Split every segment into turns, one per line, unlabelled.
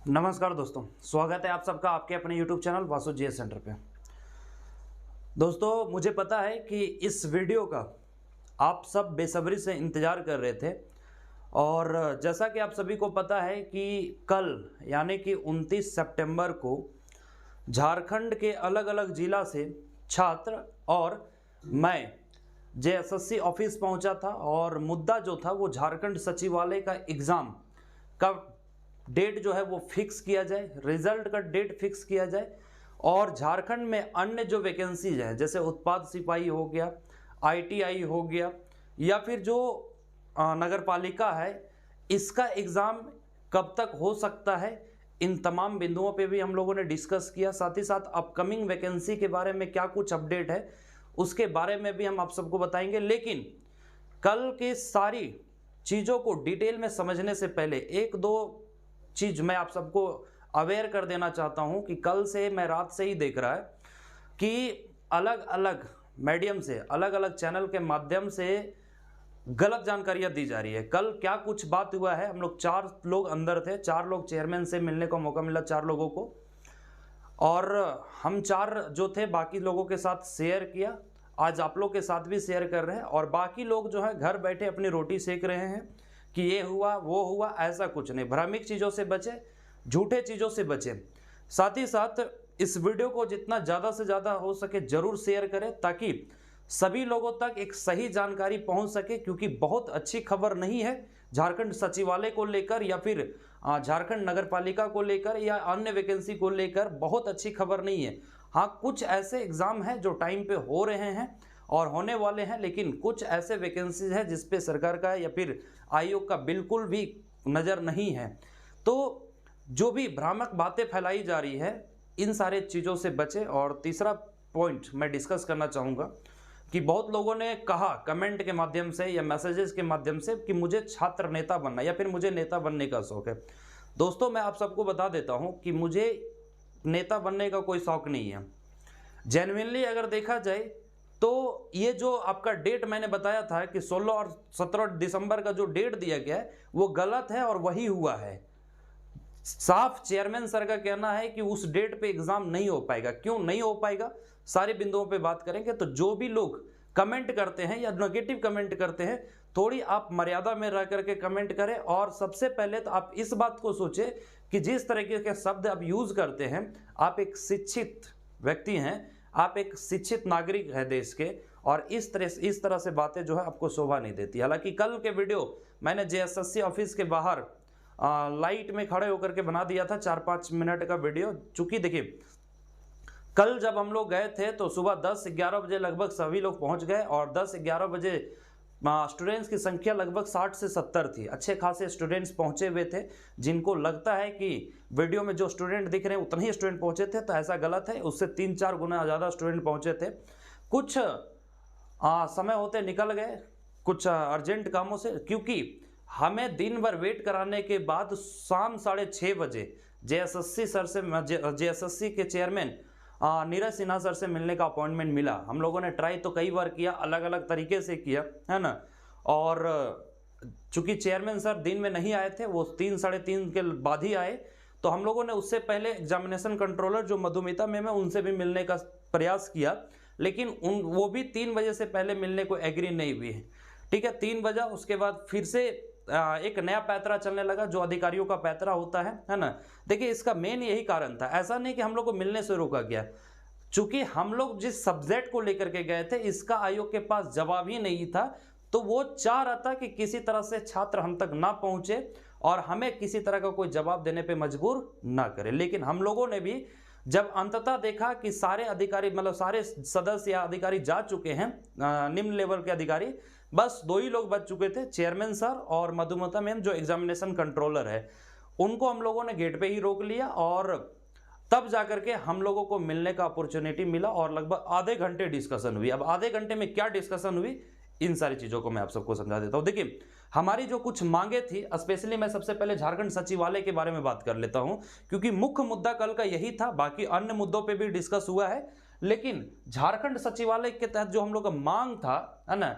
नमस्कार दोस्तों, स्वागत है आप सबका आपके अपने YouTube channel Vasu GS centre पे। दोस्तों, मुझे पता है कि इस वीडियो का आप सब बेसब्री से इंतज़ार कर रहे थे और जैसा कि आप सभी को पता है कि कल यानी कि 29 सितंबर को झारखंड के अलग अलग जिला से छात्र और मैं जेएसएससी ऑफिस पहुंचा था और मुद्दा जो था वो झारखंड सचिवालय का एग्ज़ाम का डेट जो है वो फिक्स किया जाए, रिजल्ट का डेट फिक्स किया जाए और झारखंड में अन्य जो वैकेंसीज हैं जैसे उत्पाद सिपाही हो गया, आईटीआई हो गया या फिर जो नगर पालिका है, इसका एग्ज़ाम कब तक हो सकता है, इन तमाम बिंदुओं पे भी हम लोगों ने डिस्कस किया। साथ ही साथ अपकमिंग वैकेंसी के बारे में क्या कुछ अपडेट है उसके बारे में भी हम आप सबको बताएंगे। लेकिन कल की सारी चीज़ों को डिटेल में समझने से पहले एक दो चीज़ मैं आप सबको अवेयर कर देना चाहता हूं कि कल से मैं रात से ही देख रहा है कि अलग अलग मीडियम से, अलग अलग चैनल के माध्यम से गलत जानकारियां दी जा रही है। कल क्या कुछ बात हुआ है, हम लोग 4 लोग अंदर थे, 4 लोग चेयरमैन से मिलने का मौका मिला, 4 लोगों को, और हम 4 जो थे बाकी लोगों के साथ शेयर किया। आज आप लोग के साथ भी शेयर कर रहे हैं और बाकी लोग जो है घर बैठे अपनी रोटी सेक रहे हैं कि ये हुआ वो हुआ। ऐसा कुछ नहीं, भ्रामक चीज़ों से बचे, झूठे चीज़ों से बचे। साथ ही साथ इस वीडियो को जितना ज़्यादा से ज़्यादा हो सके ज़रूर शेयर करें ताकि सभी लोगों तक एक सही जानकारी पहुंच सके, क्योंकि बहुत अच्छी खबर नहीं है झारखंड सचिवालय को लेकर या फिर झारखंड नगर पालिका को लेकर या अन्य वैकेंसी को लेकर बहुत अच्छी खबर नहीं है। हाँ, कुछ ऐसे एग्ज़ाम हैं जो टाइम पे हो रहे हैं और होने वाले हैं, लेकिन कुछ ऐसे वैकेंसीज हैं जिस पे सरकार का या फिर आयोग का बिल्कुल भी नज़र नहीं है। तो जो भी भ्रामक बातें फैलाई जा रही है इन सारे चीज़ों से बचे। और तीसरा पॉइंट मैं डिस्कस करना चाहूँगा कि बहुत लोगों ने कहा कमेंट के माध्यम से या मैसेजेस के माध्यम से कि मुझे छात्र नेता बनना या फिर मुझे नेता बनने का शौक़ है। दोस्तों, मैं आप सबको बता देता हूँ कि मुझे नेता बनने का कोई शौक़ नहीं है। जेन्युइनली अगर देखा जाए तो ये जो आपका डेट मैंने बताया था कि 16 और 17 दिसंबर का जो डेट दिया गया है वो गलत है और वही हुआ है। साफ चेयरमैन सर का कहना है कि उस डेट पे एग्जाम नहीं हो पाएगा। क्यों नहीं हो पाएगा, सारे बिंदुओं पे बात करेंगे। तो जो भी लोग कमेंट करते हैं या नेगेटिव कमेंट करते हैं, थोड़ी आप मर्यादा में रह करके कमेंट करें। और सबसे पहले तो आप इस बात को सोचें कि जिस तरीके के शब्द आप यूज करते हैं, आप एक शिक्षित व्यक्ति हैं, आप एक शिक्षित नागरिक है देश के, और इस तरह से बातें जो है आपको शोभा नहीं देती। हालांकि कल के वीडियो मैंने जेएसएससी ऑफिस के बाहर लाइट में खड़े होकर के बना दिया था, 4-5 मिनट का वीडियो। चूंकि देखिए कल जब हम लोग गए थे तो सुबह 10-11 बजे लगभग सभी लोग पहुंच गए और 10-11 बजे स्टूडेंट्स की संख्या लगभग 60 से 70 थी। अच्छे खासे स्टूडेंट्स पहुंचे हुए थे। जिनको लगता है कि वीडियो में जो स्टूडेंट दिख रहे हैं उतने ही स्टूडेंट पहुंचे थे, तो ऐसा गलत है। उससे 3-4 गुना ज़्यादा स्टूडेंट पहुंचे थे। कुछ समय होते निकल गए कुछ अर्जेंट कामों से, क्योंकि हमें दिन भर वेट कराने के बाद शाम 6:30 बजे जेएसएससी के चेयरमैन नीरज सिन्हा सर से मिलने का अपॉइंटमेंट मिला। हम लोगों ने ट्राई तो कई बार किया, अलग अलग तरीके से किया, है ना। और चूंकि चेयरमैन सर दिन में नहीं आए थे, वो 3-3:30 के बाद ही आए, तो हम लोगों ने उससे पहले एग्जामिनेशन कंट्रोलर जो मधुमिता मैम है उनसे भी मिलने का प्रयास किया, लेकिन वो भी 3 बजे से पहले मिलने को एग्री नहीं हुई है। ठीक है, 3 बजा, उसके बाद फिर से एक नया पैतरा चलने लगा जो अधिकारियों का पैतरा होता है ना। देखिए, इसका मेन यही कारण था। ऐसा नहीं कि हम लोग को मिलने से रोका गया, चूंकि हम लोग जिस सब्जेक्ट को लेकर के गए थे इसका आयोग के पास जवाब ही नहीं था, तो वो चाह रहा था कि किसी तरह से छात्र हम तक ना पहुंचे और हमें किसी तरह का कोई जवाब देने पे मजबूर ना करे। लेकिन हम लोगों ने भी जब अंततः देखा कि सारे अधिकारी, मतलब सारे सदस्य या अधिकारी जा चुके हैं, निम्न लेवल के अधिकारी, बस 2 ही लोग बच चुके थे, चेयरमैन सर और मधुमिता मैम जो एग्जामिनेशन कंट्रोलर है, उनको हम लोगों ने गेट पे ही रोक लिया और तब जाकर के हम लोगों को मिलने का अपॉर्चुनिटी मिला और लगभग आधे घंटे डिस्कशन हुई। अब आधे घंटे में क्या डिस्कशन हुई, इन सारी चीज़ों को मैं आप सबको समझा देता हूँ। देखिए, हमारी जो कुछ मांगे थी, स्पेशली मैं सबसे पहले झारखंड सचिवालय के बारे में बात कर लेता हूँ, क्योंकि मुख्य मुद्दा कल का यही था। बाकी अन्य मुद्दों पे भी डिस्कस हुआ है, लेकिन झारखंड सचिवालय के तहत जो हम लोग का मांग था, है ना,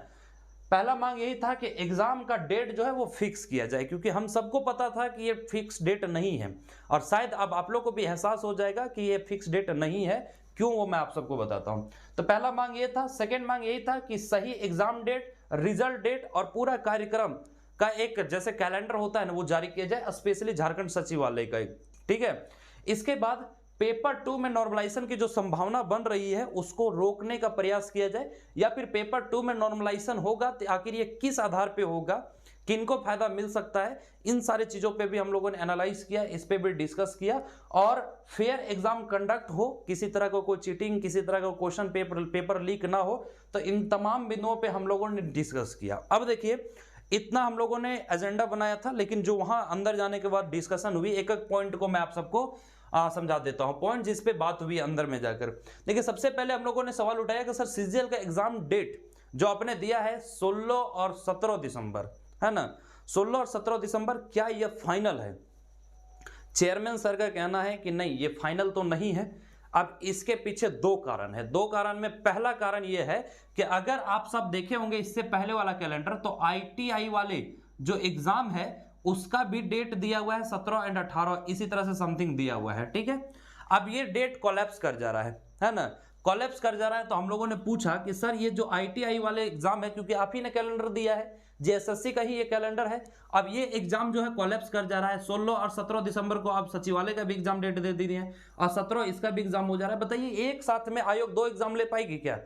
पहला मांग यही था कि एग्जाम का डेट जो है वो फिक्स किया जाए, क्योंकि हम सबको पता था कि ये फिक्स डेट नहीं है, और शायद अब आप लोग को भी एहसास हो जाएगा कि ये फिक्स डेट नहीं है, क्यों वो मैं आप सबको बताता हूं। तो पहला मांग ये था। सेकेंड मांग यही था कि सही एग्जाम डेट, रिजल्ट डेट और पूरा कार्यक्रम का एक जैसे कैलेंडर होता है ना, वो जारी किया जाए, स्पेशली झारखंड सचिवालय का, ठीक है। इसके बाद पेपर 2 में नॉर्मलाइजेशन की जो संभावना बन रही है उसको रोकने का प्रयास किया जाए, या फिर पेपर 2 में नॉर्मलाइजेशन होगा तो आखिर ये किस आधार पे होगा, किनको फायदा मिल सकता है, इन सारे चीजों पे भी हम लोगों ने एनालाइज किया, इस पे भी डिस्कस किया, और फेयर एग्जाम कंडक्ट हो, किसी तरह का कोई चीटिंग, किसी तरह का क्वेश्चन पेपर लीक ना हो, तो इन तमाम बिंदुओं पे हम लोगों ने डिस्कस किया। अब देखिए, इतना हम लोगों ने एजेंडा बनाया था, लेकिन जो वहां अंदर जाने के बाद डिस्कशन हुई, एक एक पॉइंट को मैं आप सबको समझा देता हूं, पॉइंट जिस पे बात हुई अंदर में जाकर। देखिए, सबसे पहले हम लोगों ने सवाल उठाया कि सर सीजीएल का एग्जाम डेट जो आपने दिया है 16 और 17 दिसंबर, है ना, 16 और 17 दिसंबर, क्या यह फाइनल है? चेयरमैन सर का कहना है कि नहीं, ये फाइनल तो नहीं है। अब इसके पीछे दो कारण है। दो कारण में पहला कारण यह है कि अगर आप सब देखे होंगे इससे पहले वाला कैलेंडर, तो आईटीआई वाले जो एग्जाम है उसका भी डेट दिया हुआ है 17 एंड 18, इसी तरह से समथिंग दिया हुआ है, ठीक है। अब ये डेट कोलैप्स कर जा रहा है ना, कोलैप्स कर जा रहा है। तो हम लोगों ने पूछा कि सर ये जो आईटीआई वाले एग्जाम है, क्योंकि आप ही ने कैलेंडर दिया है, जेएसएससी का ही ये कैलेंडर है, अब ये एग्जाम जो है कोलैप्स कर जा रहा है। 16 और 17 दिसंबर को आप सचिवालय का भी एग्जाम डेट दे दी है, और 17 इसका भी एग्जाम हो जा रहा है। बताइए, एक साथ में आयोग 2 एग्जाम ले पाएगी क्या?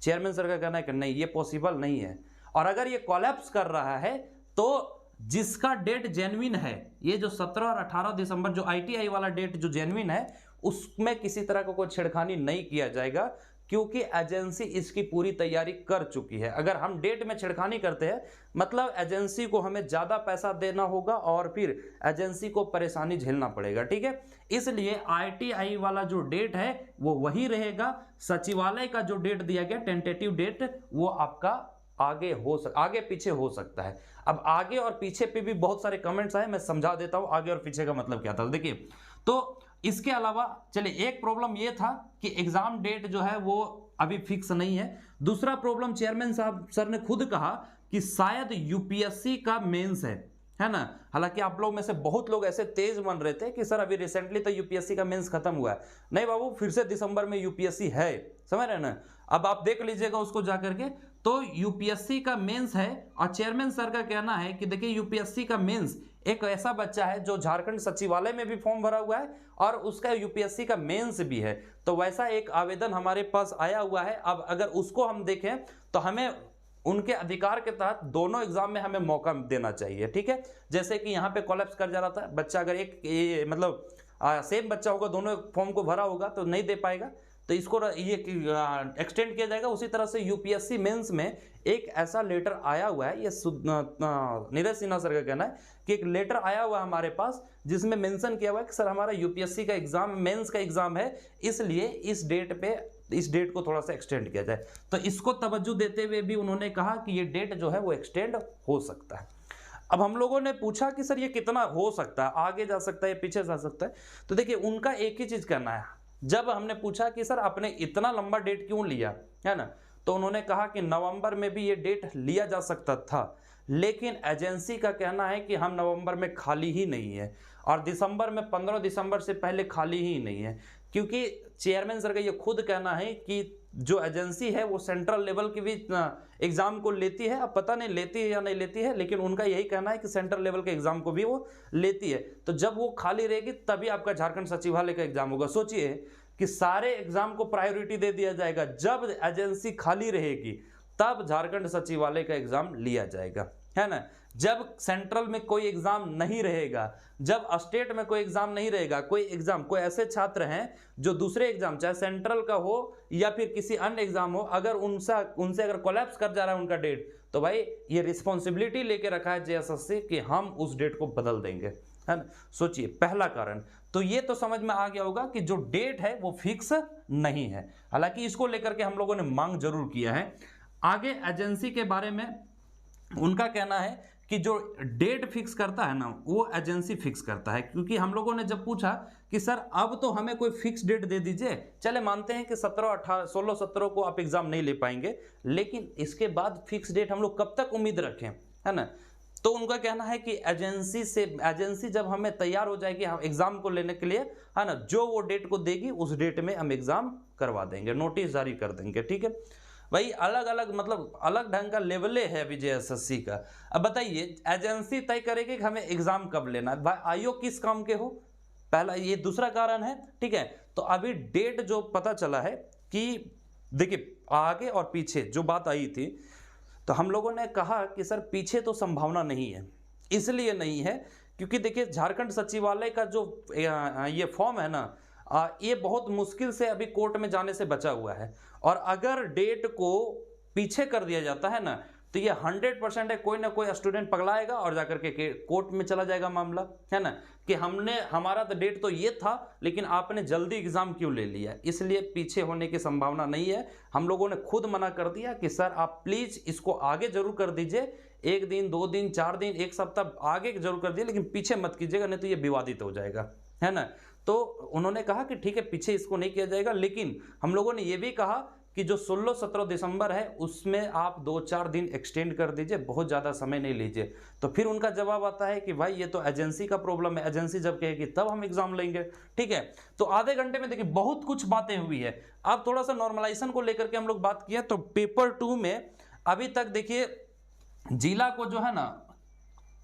चेयरमैन सर का कहना है कि नहीं, ये पॉसिबल नहीं है। और अगर ये कोलैप्स कर रहा है तो जिसका डेट जेन्युइन है, ये जो 17 और 18 दिसंबर जो आईटीआई वाला डेट जो जेन्युइन है, उसमें किसी तरह का कोई छेड़खानी नहीं किया जाएगा, क्योंकि एजेंसी इसकी पूरी तैयारी कर चुकी है। अगर हम डेट में छेड़खानी करते हैं, मतलब एजेंसी को हमें ज्यादा पैसा देना होगा और फिर एजेंसी को परेशानी झेलना पड़ेगा, ठीक है। इसलिए आईटीआई वाला जो डेट है वो वही रहेगा। सचिवालय का जो डेट दिया गया टेंटेटिव डेट, वो आपका आगे पीछे हो सकता है। अब आगे और पीछे पे भी बहुत सारे कमेंट्स आए, मैं समझा देता हूं आगे और पीछे का मतलब क्या था। देखिए, तो इसके अलावा चलिए, एक प्रॉब्लम ये था कि एग्जाम डेट जो है वो अभी फिक्स नहीं है। दूसरा प्रॉब्लम, चेयरमैन साहब सर ने खुद कहा कि शायद यूपीएससी का मेंस है ना। हालांकि आप लोग में से बहुत लोग ऐसे तेज बन रहे थे कि सर अभी रिसेंटली तो यूपीएससी का मेंस खत्म हुआ है। नहीं बाबू, फिर से दिसंबर में यूपीएससी है, समझ रहे ना। अब आप देख लीजिएगा उसको जाकर के, तो यूपीएससी का मेंस है। और चेयरमैन सर का कहना है कि देखिए, यूपीएससी का मेंस एक ऐसा बच्चा है जो झारखंड सचिवालय में भी फॉर्म भरा हुआ है और उसका यूपीएससी का मेंस भी है। तो वैसा एक आवेदन हमारे पास आया हुआ है। अब अगर उसको हम देखें तो हमें उनके अधिकार के तहत दोनों एग्जाम में हमें मौका देना चाहिए, ठीक है। जैसे कि यहाँ पे कोलैप्स कर जा रहा था बच्चा, अगर एक मतलब सेम बच्चा होगा, दोनों फॉर्म को भरा होगा तो नहीं दे पाएगा, तो इसको ये एक्सटेंड किया जाएगा। उसी तरह से यूपीएससी मेंस में एक ऐसा लेटर आया हुआ है, ये नीरज सिन्हा सर का कहना है कि एक लेटर आया हुआ है हमारे पास, जिसमें मेंशन किया हुआ है कि सर हमारा यूपीएससी का एग्जाम मेंस का एग्जाम है, इसलिए इस डेट को थोड़ा सा एक्सटेंड किया जाए। तो इसको तवज्जो देते हुए भी उन्होंने कहा कि ये डेट जो है वो एक्सटेंड हो सकता है। अब हम लोगों ने पूछा कि सर ये कितना हो सकता है, आगे जा सकता है, पीछे जा सकता है। तो देखिए, उनका एक ही चीज कहना है। जब हमने पूछा कि सर आपने इतना लंबा डेट क्यों लिया, है ना, तो उन्होंने कहा कि नवंबर में भी ये डेट लिया जा सकता था, लेकिन एजेंसी का कहना है कि हम नवंबर में खाली ही नहीं है, और दिसंबर में 15 दिसंबर से पहले खाली ही नहीं है, क्योंकि चेयरमैन सर का ये खुद कहना है कि जो एजेंसी है वो सेंट्रल लेवल की भी एग्जाम को लेती है। अब पता नहीं लेती है या नहीं लेती है, लेकिन उनका यही कहना है कि सेंट्रल लेवल के एग्जाम को भी वो लेती है। तो जब वो खाली रहेगी तभी आपका झारखंड सचिवालय का एग्जाम होगा। सोचिए कि सारे एग्जाम को प्रायोरिटी दे दिया जाएगा, जब एजेंसी खाली रहेगी तब झारखंड सचिवालय का एग्जाम लिया जाएगा, है ना। जब सेंट्रल में कोई एग्जाम नहीं रहेगा, जब स्टेट में कोई एग्जाम नहीं रहेगा, कोई ऐसे छात्र हैं जो दूसरे एग्जाम, चाहे सेंट्रल का हो या फिर किसी अन्य एग्जाम हो, अगर उनसे अगर कोलैप्स कर जा रहा है उनका डेट, तो भाई ये रिस्पॉन्सिबिलिटी लेके रखा है जेएसएससी कि हम उस डेट को बदल देंगे, है ना। सोचिए, पहला कारण तो ये तो समझ में आ गया होगा कि जो डेट है वो फिक्स नहीं है। हालांकि इसको लेकर के हम लोगों ने मांग जरूर किया है। आगे एजेंसी के बारे में उनका कहना है कि जो डेट फिक्स करता है ना वो एजेंसी फिक्स करता है। क्योंकि हम लोगों ने जब पूछा कि सर अब तो हमें कोई फिक्स डेट दे दीजिए, चले मानते हैं कि 17, 18, 16, 17 को आप एग्जाम नहीं ले पाएंगे, लेकिन इसके बाद फिक्स डेट हम लोग कब तक उम्मीद रखें, है ना। तो उनका कहना है कि एजेंसी जब हमें तैयार हो जाएगी हम एग्जाम को लेने के लिए, है ना, जो वो डेट को देगी उस डेट में हम एग्जाम करवा देंगे, नोटिस जारी कर देंगे। ठीक है भाई, अलग अलग मतलब अलग ढंग का लेवले है अभी JSSC का। अब बताइए, एजेंसी तय करेगी कि हमें एग्जाम कब लेना है। भाई आयोग किस काम के हो, पहला ये दूसरा कारण है। ठीक है, तो अभी डेट जो पता चला है कि देखिए आगे और पीछे जो बात आई थी, तो हम लोगों ने कहा कि सर पीछे तो संभावना नहीं है। इसलिए नहीं है क्योंकि देखिए झारखंड सचिवालय का जो ये फॉर्म है ना, ये बहुत मुश्किल से अभी कोर्ट में जाने से बचा हुआ है, और अगर डेट को पीछे कर दिया जाता है ना तो ये 100% है, कोई ना कोई स्टूडेंट पगलाएगा और जाकर के कोर्ट में चला जाएगा मामला, है ना, कि हमारा तो डेट तो ये था लेकिन आपने जल्दी एग्जाम क्यों ले लिया। इसलिए पीछे होने की संभावना नहीं है। हम लोगों ने खुद मना कर दिया कि सर आप प्लीज इसको आगे जरूर कर दीजिए, 1 दिन 2 दिन 4 दिन 1 सप्ताह आगे जरूर कर दिए, लेकिन पीछे मत कीजिएगा, नहीं तो ये विवादित हो जाएगा, है ना। तो उन्होंने कहा कि ठीक है पीछे इसको नहीं किया जाएगा, लेकिन हम लोगों ने ये भी कहा कि जो 16-17 दिसंबर है उसमें आप 2-4 दिन एक्सटेंड कर दीजिए, बहुत ज़्यादा समय नहीं लीजिए। तो फिर उनका जवाब आता है कि भाई ये तो एजेंसी का प्रॉब्लम है, एजेंसी जब कहेगी तब हम एग्जाम लेंगे। ठीक है, तो आधे घंटे में देखिए बहुत कुछ बातें हुई है। अब थोड़ा सा नॉर्मलाइजेशन को लेकर के हम लोग बात किया, तो पेपर 2 में अभी तक देखिए जिला को जो है ना,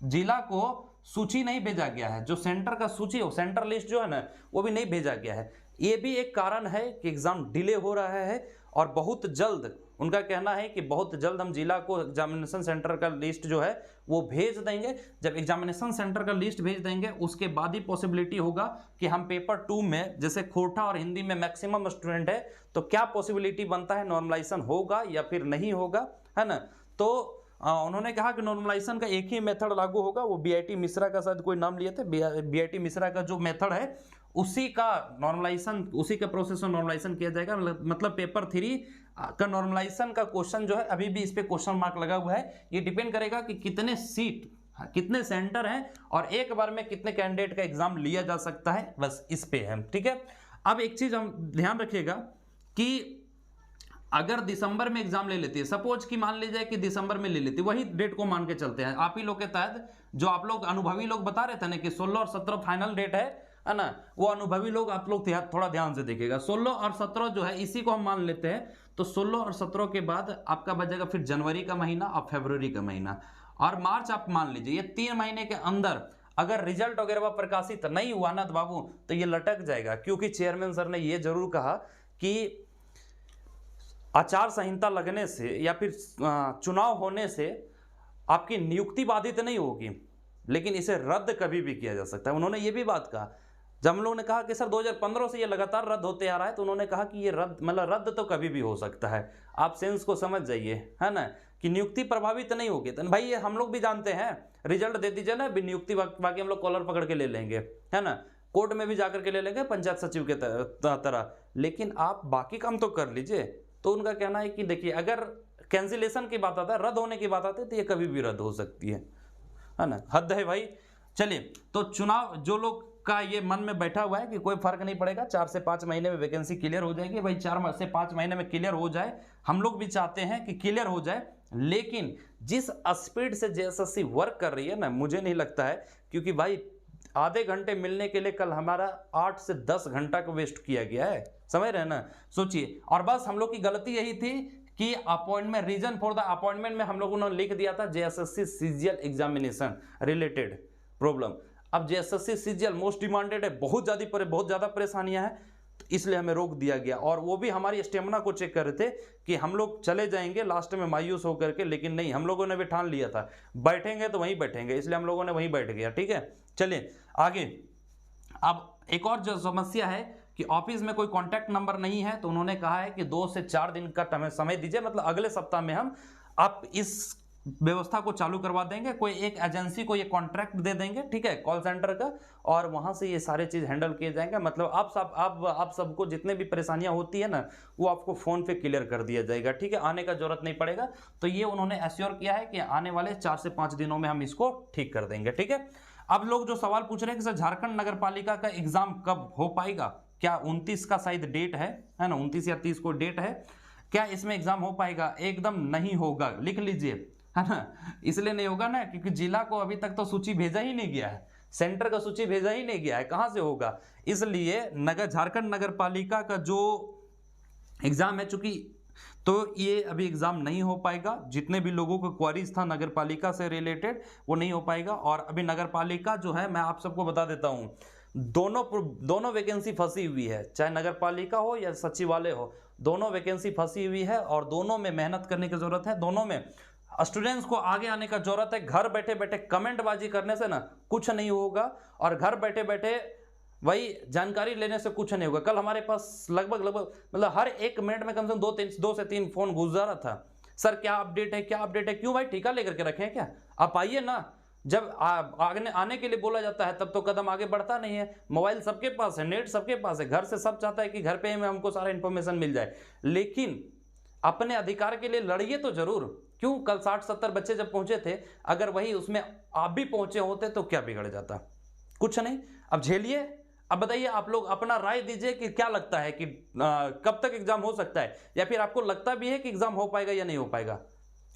जिला को सूची नहीं भेजा गया है, जो सेंटर का सूची हो, सेंटर लिस्ट जो है ना वो भी नहीं भेजा गया है। ये भी एक कारण है कि एग्जाम डिले हो रहा है, और बहुत जल्द उनका कहना है कि बहुत जल्द हम जिला को एग्जामिनेशन सेंटर का लिस्ट जो है वो भेज देंगे। जब एग्जामिनेशन सेंटर का लिस्ट भेज देंगे उसके बाद ही पॉसिबिलिटी होगा कि हम पेपर 2 में, जैसे खोटा और हिंदी में मैक्सिमम स्टूडेंट है, तो क्या पॉसिबिलिटी बनता है, नॉर्मलाइजेशन होगा या फिर नहीं होगा, है ना। तो उन्होंने कहा कि नॉर्मलाइजेशन का एक ही मेथड लागू होगा, वो BIT मिश्रा का शायद कोई नाम लिए थे, BIT मिश्रा का जो मेथड है उसी का नॉर्मलाइजेशन, उसी के प्रोसेस में नॉर्मलाइजेशन किया जाएगा। मतलब पेपर 3 का नॉर्मलाइजेशन का क्वेश्चन जो है अभी भी इस पे क्वेश्चन मार्क लगा हुआ है। ये डिपेंड करेगा कि कितने सीट, कितने सेंटर हैं और एक बार में कितने कैंडिडेट का एग्जाम लिया जा सकता है, बस इस पे है। ठीक है, अब एक चीज हम ध्यान रखिएगा कि अगर दिसंबर में एग्जाम ले लेती है, सपोज कि मान लीजिए कि दिसंबर में ले लेती है, वही डेट को मान के चलते हैं, आप ही लोग के तहत जो आप लोग अनुभवी लोग बता रहे थे ना कि 16 और 17 फाइनल डेट है ना, वो अनुभवी लोग आप लोग थोड़ा ध्यान से देखिएगा। 16 और 17 जो है इसी को हम मान लेते हैं, तो 16 और 17 के बाद आपका बचेगा फिर जनवरी का महीना और फरवरी का महीना और मार्च। आप मान लीजिए ये 3 महीने के अंदर अगर रिजल्ट वगैरह प्रकाशित नहीं हुआ ना तो बाबू तो ये लटक जाएगा, क्योंकि चेयरमैन सर ने ये जरूर कहा कि आचार संहिता लगने से या फिर चुनाव होने से आपकी नियुक्ति बाधित नहीं होगी, लेकिन इसे रद्द कभी भी किया जा सकता है। उन्होंने ये भी बात कहा, जब हम लोगों ने कहा कि सर 2015 से ये लगातार रद्द होते आ रहा है, तो उन्होंने कहा कि ये रद्द तो कभी भी हो सकता है, आप सेंस को समझ जाइए, है ना, कि नियुक्ति प्रभावित नहीं होगी। तो भाई ये हम लोग भी जानते हैं, रिजल्ट दे दीजिए ना, नियुक्ति बाकी हम लोग कॉलर पकड़ के ले लेंगे, है ना, कोर्ट में भी जाकर के ले लेंगे पंचायत सचिव के तरह, लेकिन आप बाकी काम तो कर लीजिए। तो उनका कहना है कि देखिए अगर कैंसिलेशन की बात आता है, रद्द होने की बात आती है, तो ये कभी भी रद्द हो सकती है ना, हद है भाई। चलिए, तो चुनाव जो लोग का ये मन में बैठा हुआ है कि कोई फर्क नहीं पड़ेगा, 4 से 5 महीने में वैकेंसी क्लियर हो जाएगी, भाई 4 से 5 महीने में क्लियर हो जाए, हम लोग भी चाहते हैं कि क्लियर हो जाए, लेकिन जिस स्पीड से JSSC वर्क कर रही है ना, मुझे नहीं लगता है, क्योंकि भाई आधे घंटे मिलने के लिए कल हमारा 8 से 10 घंटा को वेस्ट किया गया है, समझ रहे हैं ना, सोचिए। और बस हम लोग की गलती यही थी कि appointment, reason for the appointment में हम लोगों ने लिख दिया था JSSC CGL examination related problem. अब JSSC CGL मोस्ट डिमांडेड है, बहुत ज़्यादा परेशानियां हैं, तो इसलिए हमें रोक दिया गया। और वो भी हमारी स्टेमिना को चेक कर रहे थे कि हम लोग चले जाएंगे लास्ट में मायूस होकर के, लेकिन नहीं, हम लोगों ने भी ठान लिया था बैठेंगे तो वहीं बैठेंगे, इसलिए हम लोगों ने वहीं बैठ गया। ठीक है, चलिए आगे। अब एक और जो समस्या है कि ऑफिस में कोई कॉन्टैक्ट नंबर नहीं है, तो उन्होंने कहा है कि 2 से 4 दिन का समय दीजिए, मतलब अगले सप्ताह में हम आप इस व्यवस्था को चालू करवा देंगे, कोई एक एजेंसी को ये कॉन्ट्रैक्ट दे देंगे, ठीक है, कॉल सेंटर का, और वहां से ये सारे चीज हैंडल किए जाएंगे। मतलब आप सबको जितने भी परेशानियां होती है ना, वो आपको फोन पे क्लियर कर दिया जाएगा, ठीक है, आने का जरूरत नहीं पड़ेगा। तो ये उन्होंने एश्योर किया है कि आने वाले 4 से 5 दिनों में हम इसको ठीक कर देंगे, ठीक है। अब लोग जो सवाल पूछ रहे हैं कि सर झारखंड नगर पालिका का एग्जाम कब हो पाएगा, क्या 29 का शायद डेट है ना, 29 या 30 को डेट है, क्या इसमें एग्जाम हो पाएगा? एकदम नहीं होगा, लिख लीजिए, है ना। इसलिए नहीं होगा ना क्योंकि जिला को अभी तक तो सूची भेजा ही नहीं गया है, सेंटर का सूची भेजा ही नहीं गया है, कहां से होगा। इसलिए झारखंड नगर पालिका का जो एग्जाम है, चूंकि तो ये अभी एग्जाम नहीं हो पाएगा। जितने भी लोगों को क्वारीज था नगर पालिका से रिलेटेड वो नहीं हो पाएगा। और अभी नगर पालिका जो है, मैं आप सबको बता देता हूं, दोनों वैकेंसी फंसी हुई है, चाहे नगर पालिका हो या सचिवालय हो, दोनों वैकेंसी फंसी हुई है और दोनों में मेहनत करने की जरूरत है। दोनों में स्टूडेंट्स को आगे आने का जरूरत है। घर बैठे बैठे कमेंटबाजी करने से ना कुछ नहीं होगा, और घर बैठे बैठे वही जानकारी लेने से कुछ नहीं होगा। कल हमारे पास लगभग मतलब हर 1 मिनट में कम से कम 2 से 3 फोन गुजरा था, सर क्या अपडेट है, क्या अपडेट है। क्यों भाई, टीका लेकर के रखे हैं क्या? आप आइए ना। जब आगे आने के लिए बोला जाता है तब तो कदम आगे बढ़ता नहीं है। मोबाइल सबके पास है, नेट सबके पास है, घर से सब चाहता है कि घर पे में हमको सारा इंफॉर्मेशन मिल जाए, लेकिन अपने अधिकार के लिए लड़िए तो जरूर। क्यों, कल 60-70 बच्चे जब पहुंचे थे, अगर वही उसमें आप भी पहुंचे होते तो क्या बिगड़ जाता? कुछ नहीं। अब झेलिए। अब बताइए, आप लोग अपना राय दीजिए कि क्या लगता है कि कब तक एग्जाम हो सकता है, या फिर आपको लगता भी है कि एग्जाम हो पाएगा या नहीं हो पाएगा।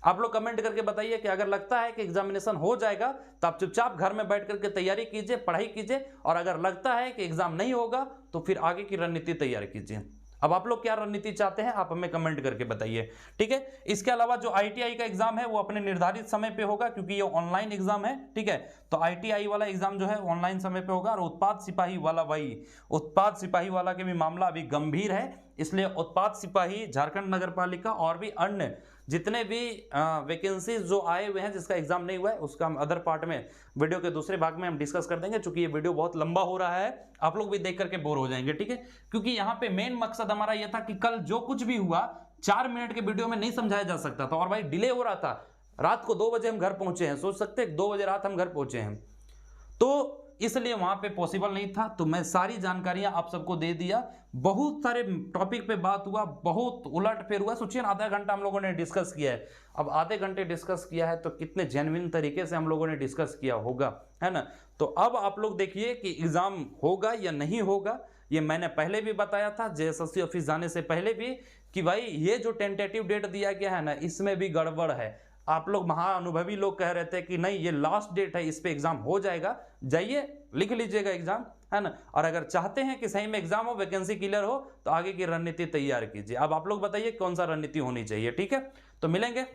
आप लोग कमेंट करके बताइए कि अगर लगता है कि एग्जामिनेशन हो जाएगा तो आप चुपचाप घर में बैठ करके तैयारी कीजिए, पढ़ाई कीजिए, और अगर लगता है कि एग्जाम नहीं होगा तो फिर आगे की रणनीति तैयार कीजिए। अब आप लोग क्या रणनीति चाहते हैं, आप हमें कमेंट करके बताइए, ठीक है। इसके अलावा जो आईटीआई का एग्जाम है वो अपने निर्धारित समय पे होगा, क्योंकि ये ऑनलाइन एग्जाम है, ठीक है। तो आईटीआई वाला एग्जाम जो है ऑनलाइन समय पे होगा। और उत्पाद सिपाही वाला के भी मामला अभी गंभीर है, इसलिए उत्पाद सिपाही, झारखंड नगर पालिका और भी अन्य जितने भी वैकेंसीज जो आए हुए हैं जिसका एग्जाम नहीं हुआ है, उसका हम अदर पार्ट में वीडियो के दूसरे भाग में हम डिस्कस कर देंगे। चूंकि ये वीडियो बहुत लंबा हो रहा है, आप लोग भी देख करके बोर हो जाएंगे, ठीक है। क्योंकि यहाँ पे मेन मकसद हमारा यह था कि कल जो कुछ भी हुआ 4 मिनट के वीडियो में नहीं समझाया जा सकता था, और भाई डिले हो रहा था। रात को 2 बजे हम घर पहुंचे हैं, सोच सकते हैं 2 बजे रात हम घर पहुंचे हैं, तो इसलिए वहां पे पॉसिबल नहीं था। तो मैं सारी जानकारियां आप सबको दे दिया। बहुत सारे टॉपिक पे बात हुआ, बहुत उलट फेर हुआ। सोचिए आधा घंटा हम लोगों ने डिस्कस किया है। अब आधे घंटे डिस्कस किया है तो कितने जेन्युइन तरीके से हम लोगों ने डिस्कस किया होगा, है ना। तो अब आप लोग देखिए कि एग्जाम होगा या नहीं होगा। ये मैंने पहले भी बताया था जेएसएससी ऑफिस जाने से पहले भी कि भाई ये जो टेंटेटिव डेट दिया गया है ना, इसमें भी गड़बड़ है। आप लोग महाअनुभवी लोग कह रहे थे कि नहीं ये लास्ट डेट है, इस पे एग्जाम हो जाएगा, जाइए लिख लीजिएगा एग्जाम, है ना। और अगर चाहते हैं कि सही में एग्जाम हो, वैकेंसी क्लियर हो, तो आगे की रणनीति तैयार कीजिए। अब आप लोग बताइए कौन सा रणनीति होनी चाहिए, ठीक है। तो मिलेंगे।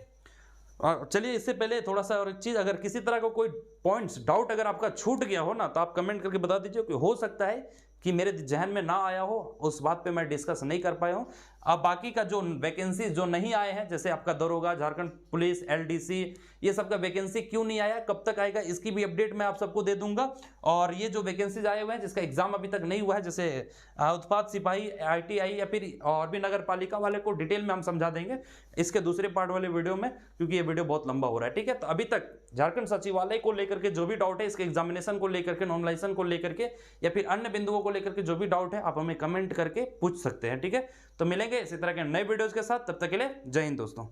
और चलिए इससे पहले थोड़ा सा और एक चीज, अगर किसी तरह का कोई पॉइंट्स डाउट अगर आपका छूट गया हो ना, तो आप कमेंट करके बता दीजिए कि हो सकता है कि मेरे जहन में ना आया हो, उस बात पे मैं डिस्कस नहीं कर पाया हूं। अब बाकी का जो वैकेंसी जो नहीं आए हैं, जैसे आपका दरोगा, झारखंड पुलिस, एलडीसी, ये सब का वैकेंसी क्यों नहीं आया, कब तक आएगा, इसकी भी अपडेट मैं आप सबको दे दूंगा। और ये जो वैकेंसीज आए हुए हैं जिसका एग्जाम अभी तक नहीं हुआ है, जैसे उत्पाद सिपाही, आईटीआई या फिर और भी नगर पालिका वाले को डिटेल में हम समझा देंगे इसके दूसरे पार्ट वाले वीडियो में, क्योंकि ये वीडियो बहुत लंबा हो रहा है, ठीक है। तो अभी तक झारखंड सचिवालय को लेकर के जो भी डाउट है, इसके एग्जामिनेशन को लेकर के, नॉमिनेशन को लेकर के, या फिर अन्य बिंदुओं को लेकर के जो भी डाउट है, आप हमें कमेंट करके पूछ सकते हैं, ठीक है। तो मिलेंगे इसी तरह के नए वीडियोज के साथ, तब तक के लिए जय हिंद दोस्तों।